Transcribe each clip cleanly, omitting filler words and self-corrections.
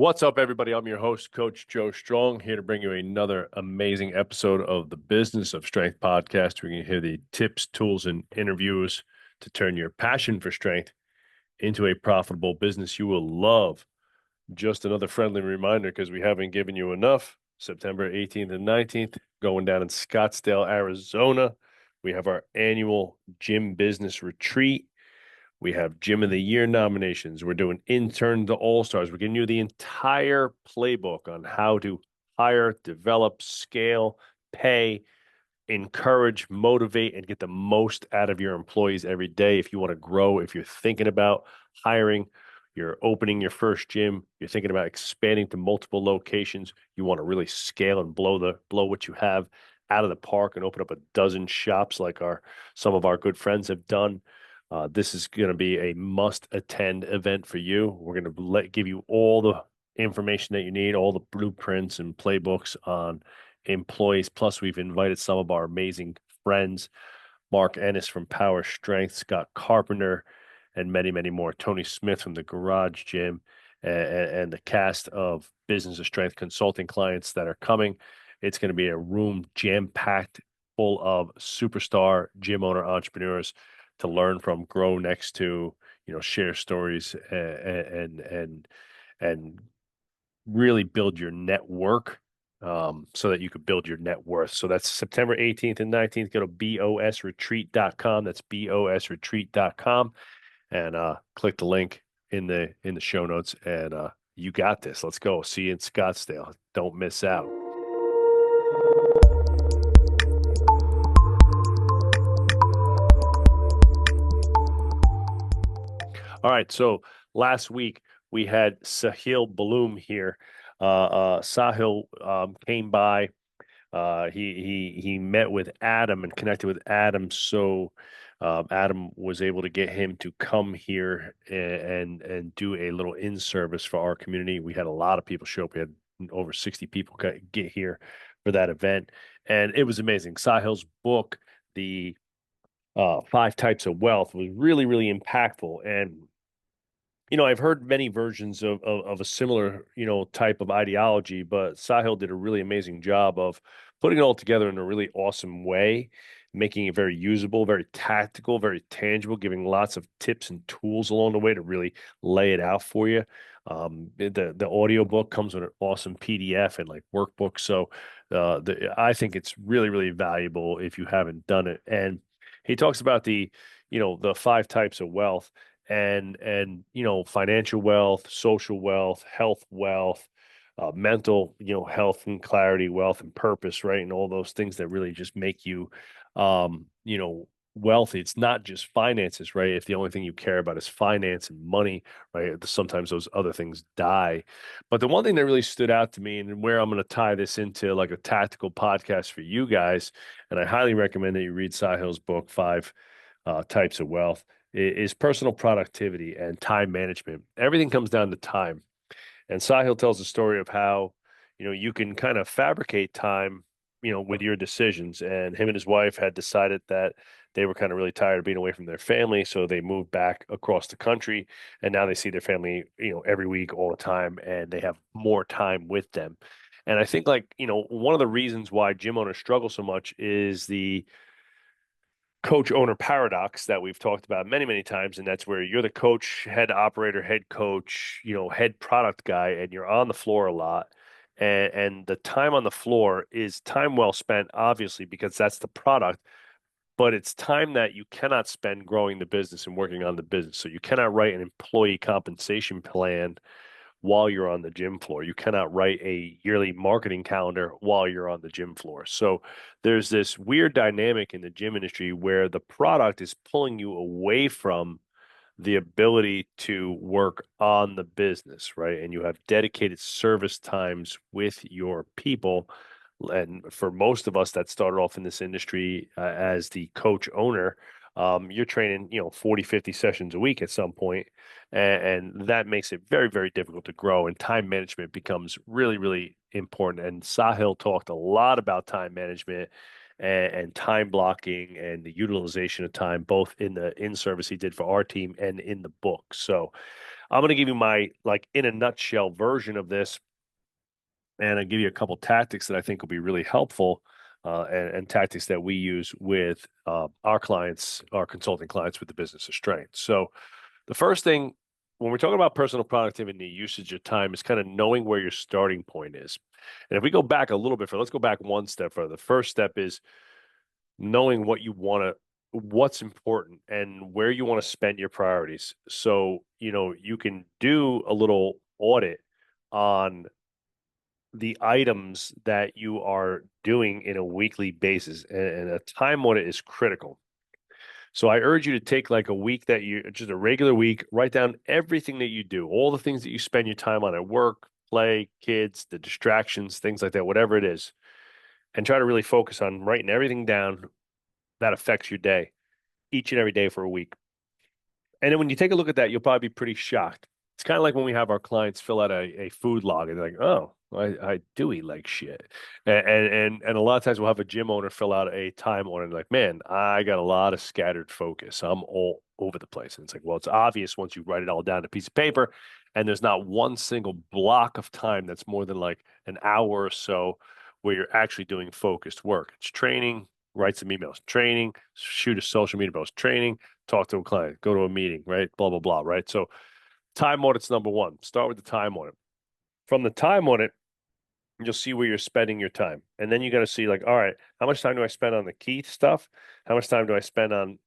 What's up, everybody? I'm your host, Coach Joe Strong, here to bring you another amazing episode of the Business of Strength podcast. We're going to hear the tips, tools, and interviews to turn your passion for strength into a profitable business you will love. Just another friendly reminder, because we haven't given you enough. September 18th and 19th, going down in Scottsdale, Arizona. We have our annual gym business retreat. We have Gym of the Year nominations. We're doing Intern to All-Stars. We're giving you the entire playbook on how to hire, develop, scale, pay, encourage, motivate, and get the most out of your employees every day. If you want to grow, if you're thinking about hiring, you're opening your first gym, you're thinking about expanding to multiple locations, you want to really scale and blow what you have out of the park and open up a dozen shops like some of our good friends have done. This is going to be a must-attend event for you. We're going to give you all the information that you need, all the blueprints and playbooks on employees. Plus, we've invited some of our amazing friends, Mark Ennis from Power Strength, Scott Carpenter, and many, many more. Tony Smith from the Garage Gym, and the cast of Business of Strength consulting clients that are coming. It's going to be a room jam-packed full of superstar gym owner entrepreneurs to learn from, grow next to, share stories and really build your network, so that you could build your net worth. So that's September 18th and 19th. Go to bosretreat.com. That's bosretreat.com and click the link in the show notes, and you got this. Let's go. See you in Scottsdale. Don't miss out. All right, so last week we had Sahil Bloom here. Sahil came by. He met with Adam and connected with Adam, so Adam was able to get him to come here and do a little in service for our community. We had a lot of people show up. We had over 60 people get here for that event, and it was amazing. Sahil's book, the Five Types of Wealth, was really, really impactful. And I've heard many versions of a similar, type of ideology, but Sahil did a really amazing job of putting it all together in a really awesome way, making it very usable, very tactical, very tangible, giving lots of tips and tools along the way to really lay it out for you. The audiobook comes with an awesome PDF and like workbook. So I think it's really, really valuable if you haven't done it. And he talks about the five types of wealth and financial wealth, social wealth, health wealth, mental health and clarity, wealth and purpose, right? And all those things that really just make you um you know wealthy. It's not just finances, right? If the only thing you care about is finance and money, right, sometimes those other things die. But the one thing that really stood out to me, and where I'm going to tie this into like a tactical podcast for you guys, and I highly recommend that you read Sahil's book, Five Types of Wealth, is personal productivity and time management. Everything comes down to time. And Sahil tells the story of how, you can kind of fabricate time, with your decisions. And him and his wife had decided that they were kind of really tired of being away from their family. So they moved back across the country, and now they see their family, every week, all the time, and they have more time with them. And I think, like, one of the reasons why gym owners struggle so much is the coach owner paradox that we've talked about many, many times. And that's where you're the coach, head operator, head coach, head product guy, and you're on the floor a lot. And the time on the floor is time well spent, obviously, because that's the product, but it's time that you cannot spend growing the business and working on the business. So you cannot write an employee compensation plan while you're on the gym floor. You cannot write a yearly marketing calendar while you're on the gym floor. So there's this weird dynamic in the gym industry where the product is pulling you away from the ability to work on the business, right? And you have dedicated service times with your people. And for most of us that started off in this industry as the coach owner, you're training, 40, 50 sessions a week at some point, and that makes it very, very difficult to grow. And time management becomes really, really important. And Sahil talked a lot about time management and time blocking and the utilization of time, both in the in service he did for our team and in the book. So I'm going to give you my like in a nutshell version of this, and I'll give you a couple tactics that I think will be really helpful, and tactics that we use with our clients, our consulting clients with the business of strength. So the first thing when we're talking about personal productivity and the usage of time is kind of knowing where your starting point is. And if we go back a little bit let's go back one step further. The first step is knowing what you want to, what's important and where you want to spend your priorities. So, you can do a little audit on the items that you are doing in a weekly basis, and a time audit is critical. So I urge you to take like a week that you just a regular week, write down everything that you do, all the things that you spend your time on at work, play, kids, the distractions, things like that, whatever it is, and try to really focus on writing everything down that affects your day each and every day for a week. And then when you take a look at that, you'll probably be pretty shocked. It's kind of like when we have our clients fill out a food log and they're like, oh, I do eat like shit. And a lot of times we'll have a gym owner fill out a time owner and like, man, I got a lot of scattered focus. I'm all over the place. And it's like, well, it's obvious once you write it all down on a piece of paper and there's not one single block of time that's more than like an hour or so where you're actually doing focused work. It's training, write some emails, training, shoot a social media post, training, talk to a client, go to a meeting, right? Blah, blah, blah, right? So time audit's number one. Start with the time audit. From the time audit, you'll see where you're spending your time. And then you got to see like, all right, how much time do I spend on the key stuff? How much time do I spend on,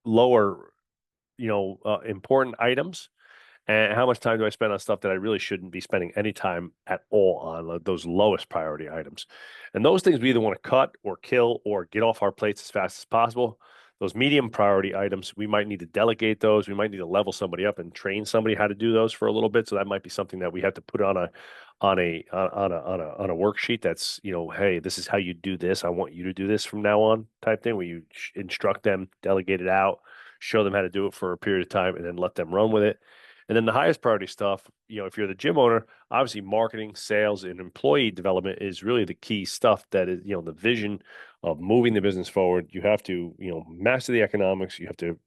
lower, important items? And how much time do I spend on stuff that I really shouldn't be spending any time at all on, those lowest priority items? And those things we either want to cut or kill or get off our plates as fast as possible. Those medium priority items, we might need to delegate those. We might need to level somebody up and train somebody how to do those for a little bit. So that might be something that we have to put on a worksheet that's, hey, this is how you do this. I want you to do this from now on type thing where you instruct them, delegate it out, show them how to do it for a period of time, and then let them run with it. And then the highest priority stuff, if you're the gym owner, obviously marketing, sales, and employee development is really the key stuff that is, the vision of moving the business forward. You have to, master the economics. You have to,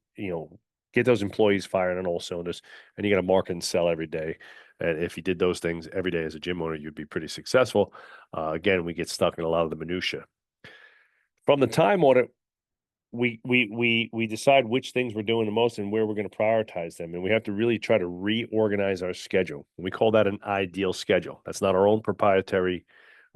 get those employees firing on all cylinders, and you got to market and sell every day. And if you did those things every day as a gym owner, you'd be pretty successful. Again, we get stuck in a lot of the minutia. From the time audit, we decide which things we're doing the most and where we're going to prioritize them, and we have to really try to reorganize our schedule. And we call that an ideal schedule. That's not our own proprietary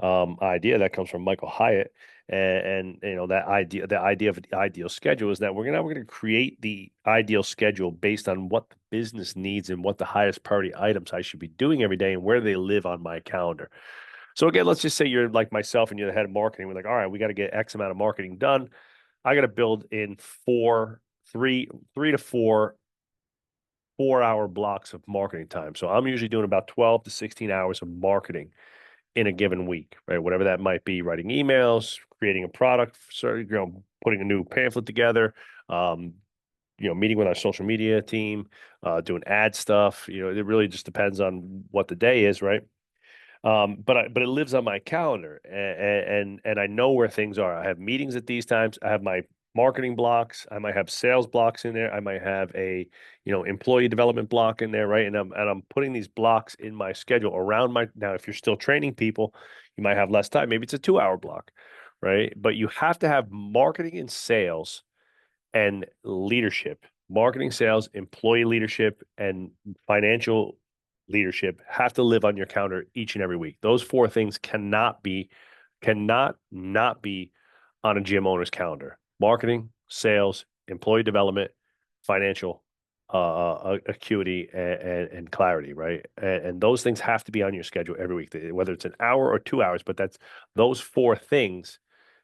idea. That comes from Michael Hyatt, and that idea, the idea of the ideal schedule is that we're gonna create the ideal schedule based on what the business needs and what the highest priority items I should be doing every day and where they live on my calendar. So again, let's just say you're like myself and you're the head of marketing. We're like, all right, we got to get X amount of marketing done. I got to build in three to four 4-hour blocks of marketing time. So I'm usually doing about 12 to 16 hours of marketing in a given week, right? Whatever that might be, writing emails, creating a product, putting a new pamphlet together, meeting with our social media team, doing ad stuff. It really just depends on what the day is, right? But it lives on my calendar, and I know where things are. I have meetings at these times. I have my marketing blocks. I might have sales blocks in there. I might have a employee development block in there, right? And I'm putting these blocks in my schedule around my. Now, if you're still training people, you might have less time. Maybe it's a 2-hour block, right? But you have to have marketing and sales and leadership, marketing, sales, employee leadership, and financial leadership have to live on your calendar each and every week. Those four things cannot not be on a gym owner's calendar. Marketing, sales, employee development, financial acuity and clarity, right? And those things have to be on your schedule every week, whether it's an hour or 2 hours, but that's those four things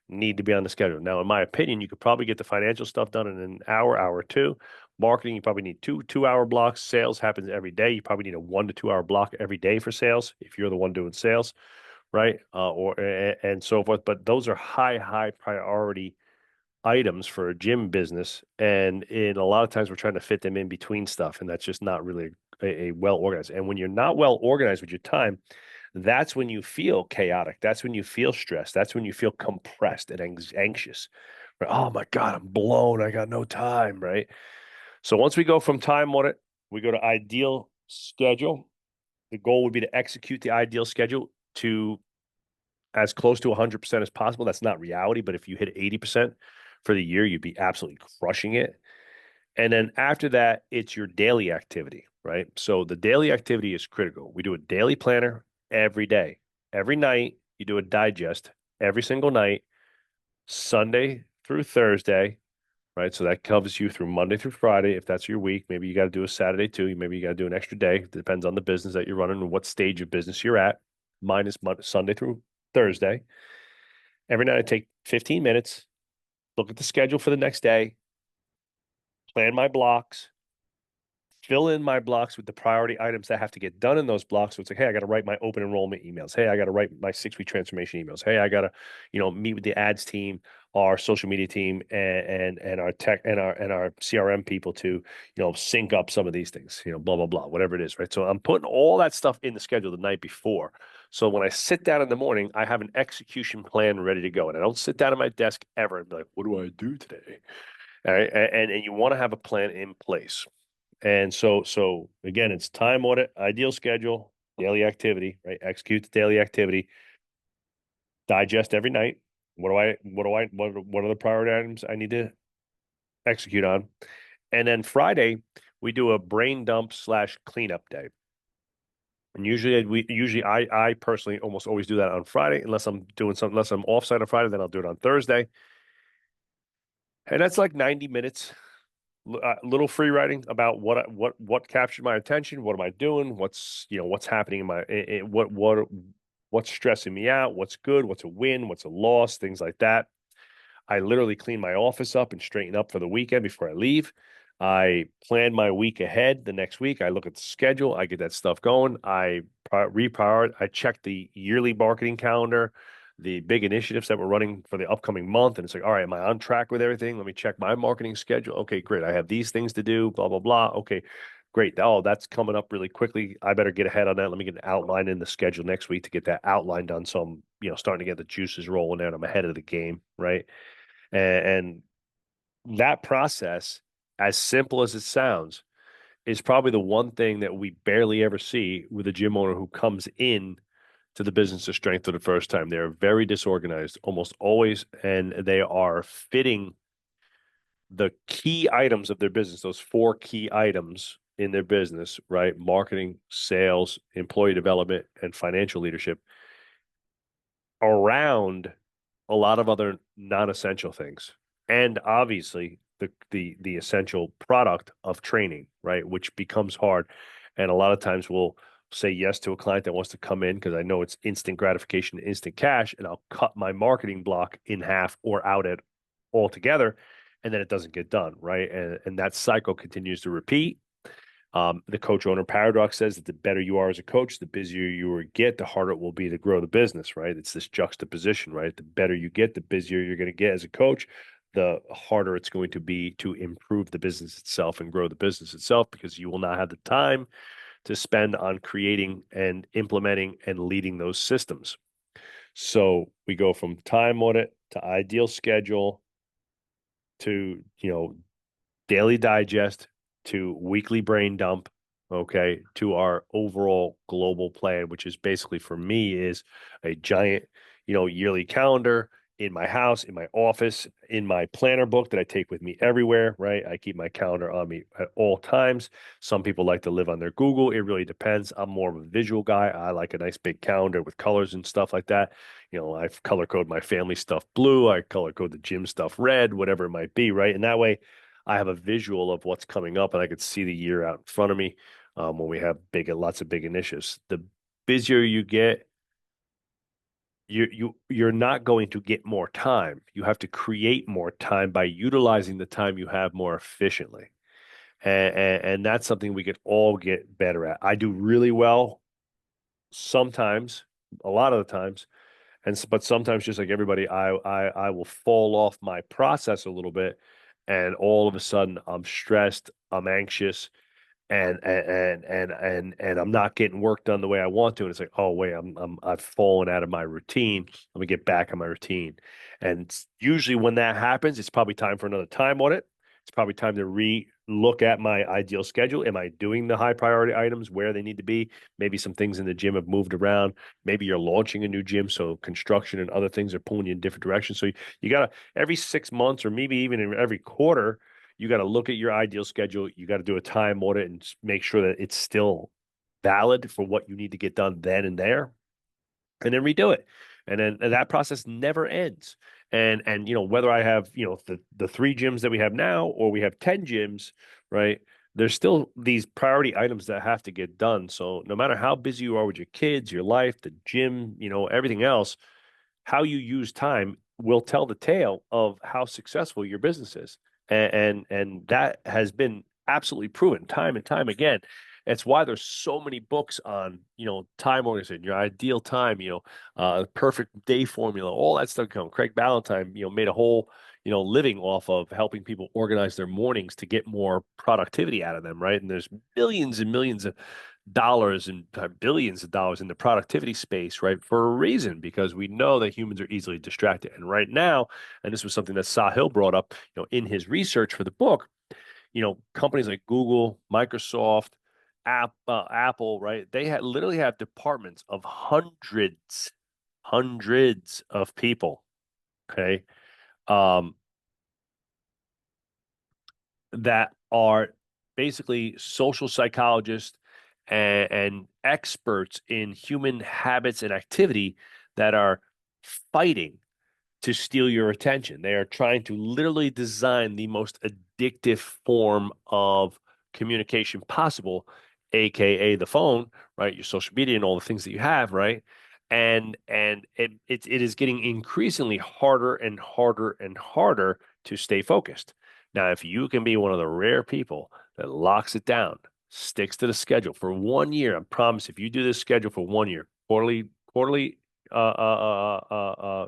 need to be on the schedule. Now, in my opinion, you could probably get the financial stuff done in an hour, hour or two. Marketing, you probably need two-hour blocks. Sales happens every day. You probably need a 1 to 2 hour block every day for sales if you're the one doing sales, right? And so forth. But those are high priority items for a gym business, and in a lot of times we're trying to fit them in between stuff, and that's just not really a well organized. And when you're not well organized with your time, that's when you feel chaotic. That's when you feel stressed. That's when you feel compressed and anxious. Right? Oh my God, I'm blown. I got no time, right? So once we go from time audit We go to ideal schedule. The goal would be to execute the ideal schedule to as close to 100% as possible. That's not reality, but if you hit 80% for the year, you'd be absolutely crushing it. And then after that, it's your daily activity, right? So the daily activity is critical. We do a daily planner every day. Every night, you do a digest every single night, Sunday through Thursday, right? So that covers you through Monday through Friday. If that's your week, maybe you got to do a Saturday too. Maybe you got to do an extra day. It depends on the business that you're running and what stage of business you're at. Mine is Sunday through Thursday. Every night I take 15 minutes, look at the schedule for the next day, plan my blocks, fill in my blocks with the priority items that have to get done in those blocks. So it's like, hey, I got to write my open enrollment emails. Hey, I got to write my 6-week transformation emails. Hey, I got to, meet with the ads team, our social media team, and our tech and our CRM people to, sync up some of these things. Blah blah blah, whatever it is, right? So I'm putting all that stuff in the schedule the night before. So when I sit down in the morning, I have an execution plan ready to go, and I don't sit down at my desk ever and be like, what do I do today? All right, and you want to have a plan in place. And so again, it's time audit, ideal schedule, daily activity, right? Execute the daily activity, digest every night. What are the priority items I need to execute on? And then Friday, we do a brain dump slash cleanup day. And I personally almost always do that on Friday, unless I'm doing something, unless I'm offsite on Friday, then I'll do it on Thursday. And that's like 90 minutes, little free writing about what captured my attention. What am I doing? What's happening in what's stressing me out? What's good? What's a win? What's a loss? Things like that. I literally clean my office up and straighten up for the weekend before I leave. I plan my week ahead the next week. I look at the schedule. I get that stuff going. I reprioritize. I check the yearly marketing calendar, the big initiatives that we're running for the upcoming month. And it's like, all right, am I on track with everything? Let me check my marketing schedule. Okay, great. I have these things to do, blah, blah, blah. Okay, great. Oh, that's coming up really quickly. I better get ahead on that. Let me get an outline in the schedule next week to get that outline done. So I'm, starting to get the juices rolling out. I'm ahead of the game, right? And that process, as simple as it sounds, is probably the one thing that we barely ever see with a gym owner who comes in to the business of strength for the first time. They're very disorganized almost always, and they are fitting the key items of their business, those 4 key items in their business, right? Marketing, sales, employee development, and financial leadership around a lot of other non-essential things. And obviously the essential product of training, right? Which becomes hard. And a lot of times we'll say yes to a client that wants to come in because I know it's instant gratification, instant cash, and I'll cut my marketing block in half or out it altogether, and then it doesn't get done, right? And that cycle continues to repeat. The coach owner paradox says that the better you are as a coach, the busier you will get, the harder it will be to grow the business, right? It's this juxtaposition, right? The better you get, the busier you're going to get as a coach, the harder it's going to be to improve the business itself and grow the business itself because you will not have the time to spend on creating and implementing and leading those systems. So we go from time audit to ideal schedule to, daily digest to weekly brain dump, okay, to our overall global plan, which is basically for me is a giant, yearly calendar in my house, in my office, in my planner book that I take with me everywhere, right? I keep my calendar on me at all times. Some people like to live on their Google. It really depends. I'm more of a visual guy. I like a nice big calendar with colors and stuff like that. I've color code my family stuff blue. I color code the gym stuff red, whatever it might be, right? And that way I have a visual of what's coming up and I could see the year out in front of me when we have lots of big initiatives. The busier you get, you're not going to get more time. You have to create more time by utilizing the time you have more efficiently. And that's something we could all get better at. I do really well sometimes, a lot of the times, but sometimes just like everybody, I will fall off my process a little bit, and all of a sudden I'm stressed, I'm anxious, and I'm not getting work done the way I want to. And it's like, oh wait, I've fallen out of my routine. Let me get back on my routine. And usually when that happens, it's probably time for another time audit It's probably time to re-look at my ideal schedule. Am I doing the high priority items where they need to be? Maybe some things in the gym have moved around. Maybe you're launching a new gym, so construction and other things are pulling you in different directions. So you got to every 6 months or maybe even in every quarter, you got to look at your ideal schedule. You got to do a time audit and make sure that it's still valid for what you need to get done then and there, and then redo it. And that process never ends. And whether I have, the three gyms that we have now or we have 10 gyms, right? There's still these priority items that have to get done. So no matter how busy you are with your kids, your life, the gym, everything else, how you use time will tell the tale of how successful your business is. And that has been absolutely proven time and time again. It's why there's so many books on, time organization, your ideal time, perfect day formula, all that stuff come. Craig Ballantyne, made a whole, living off of helping people organize their mornings to get more productivity out of them, right? And there's millions and millions of dollars and billions of dollars in the productivity space, right? For a reason, because we know that humans are easily distracted. And right now, and this was something that Sahil brought up, in his research for the book, companies like Google, Microsoft, Apple, right? They literally have departments of hundreds of people. Okay. Um, that are basically social psychologists and experts in human habits and activity that are fighting to steal your attention. They are trying to literally design the most addictive form of communication possible, aka the phone, right? Your social media and all the things that you have, right? And it is getting increasingly harder and harder and harder to stay focused. Now, if you can be one of the rare people that locks it down, sticks to the schedule for 1 year, I promise if you do this schedule for 1 year, quarterly uh, uh, uh,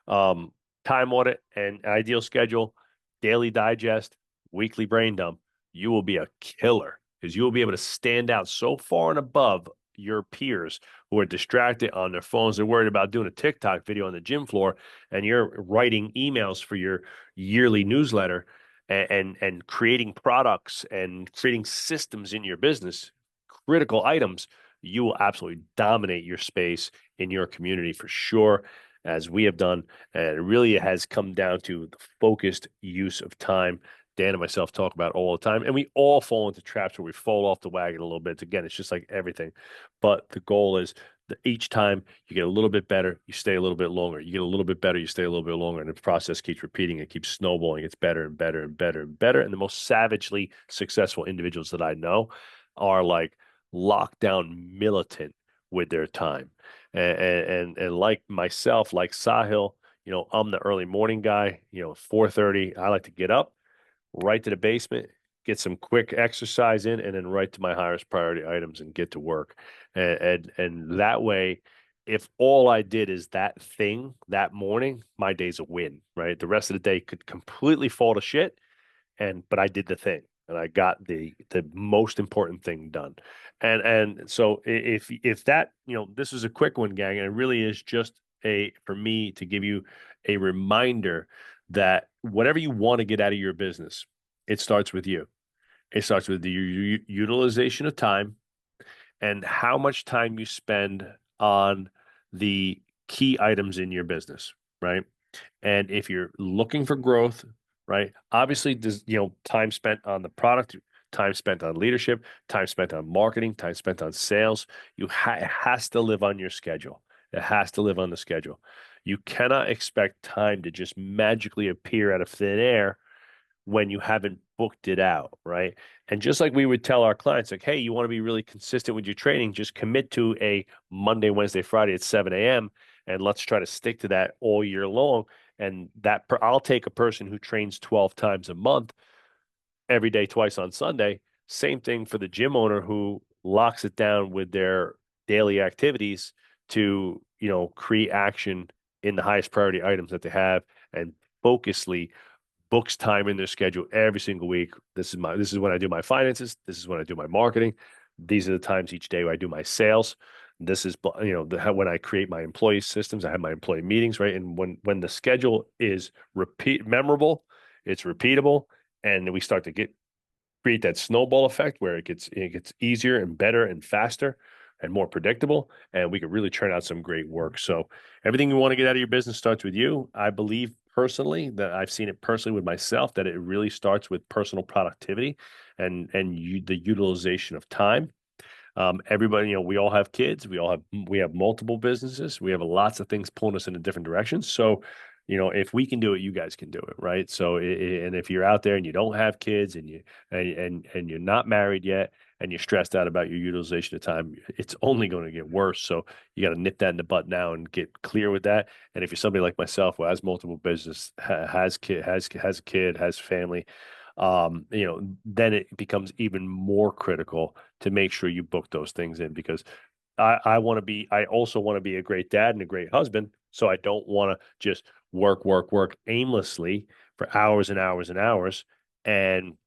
uh, um, time audit and ideal schedule, daily digest, weekly brain dump, you will be a killer because you will be able to stand out so far and above your peers who are distracted on their phones. They're worried about doing a TikTok video on the gym floor, and you're writing emails for your yearly newsletter and creating products and creating systems in your business, critical items. You will absolutely dominate your space in your community for sure, as we have done. And it really has come down to the focused use of time. Dan and myself talk about all the time, and we all fall into traps where we fall off the wagon a little bit. Again, it's just like everything. But the goal is that each time you get a little bit better, you stay a little bit longer. You get a little bit better, you stay a little bit longer. And the process keeps repeating. It keeps snowballing. It's better and better and better and better. And the most savagely successful individuals that I know are like lockdown militant with their time. And like myself, like Sahil, I'm the early morning guy. 4:30, I like to get up, right to the basement, get some quick exercise in, and then right to my highest priority items and get to work. And that way, if all I did is that thing that morning, my day's a win, right? The rest of the day could completely fall to shit, but I did the thing and I got the most important thing done. And so if that, this is a quick one, gang, and it really is just a for me to give you a reminder that whatever you want to get out of your business, it starts with you. It starts with the utilization of time and how much time you spend on the key items in your business, right? And if you're looking for growth, right? Obviously, there's, time spent on the product, time spent on leadership, time spent on marketing, time spent on sales. It has to live on your schedule. It has to live on the schedule. You cannot expect time to just magically appear out of thin air when you haven't booked it out, right? And just like we would tell our clients, like, hey, you want to be really consistent with your training, just commit to a Monday, Wednesday, Friday at 7 a.m. and let's try to stick to that all year long. And I'll take a person who trains 12 times a month, every day, twice on Sunday. Same thing for the gym owner who locks it down with their daily activities to, create action in the highest priority items that they have and focusly books time in their schedule every single week. This is when I do my finances. This is when I do my marketing. These are the times each day where I do my sales. This is when I create my employee systems. I have my employee meetings, right? And when the schedule is memorable, it's repeatable, and we start to create that snowball effect where it gets easier and better and faster and more predictable, and we could really churn out some great work. So everything you want to get out of your business starts with you. I believe personally that I've seen it personally with myself that it really starts with personal productivity and the utilization of time. Everybody, we all have kids. We have multiple businesses. We have lots of things pulling us in a different directions. So, if we can do it, you guys can do it, right? So, and if you're out there and you don't have kids and you're not married yet and you're stressed out about your utilization of time, it's only going to get worse. So, you got to nip that in the butt now and get clear with that. And if you're somebody like myself who has multiple business, has a kid, has family, then it becomes even more critical to make sure you book those things in because I also want to be a great dad and a great husband. So I don't want to just work, work, work aimlessly for hours and hours and hours. And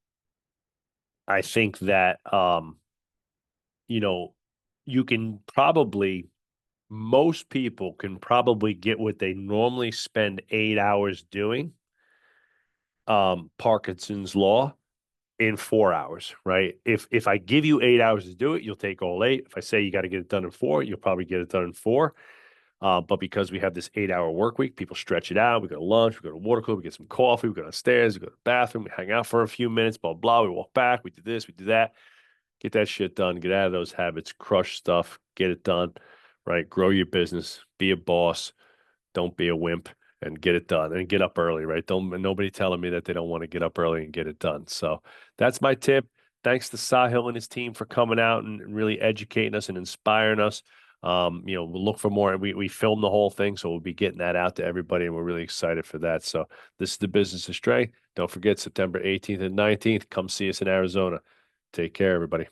I think that, you know, you can probably, most people can probably get what they normally spend 8 hours doing, Parkinson's law, in 4 hours, right? If I give you 8 hours to do it, you'll take all eight. If I say you got to get it done in four, you'll probably get it done in four. But because we have this 8 hour work week, people stretch it out. We go to lunch, we go to water cooler, we get some coffee, we go downstairs, we go to the bathroom, we hang out for a few minutes, blah, blah. We walk back, we do this, we do that. Get that shit done, get out of those habits, crush stuff, get it done, right? Grow your business, be a boss, don't be a wimp and get it done and get up early, right? Don't nobody telling me that they don't want to get up early and get it done. So that's my tip. Thanks to Sahil and his team for coming out and really educating us and inspiring us. We'll look for more. We filmed the whole thing, so we'll be getting that out to everybody, and we're really excited for that. So this is the Business of Strength. Don't forget September 18th and 19th. Come see us in Arizona. Take care, everybody.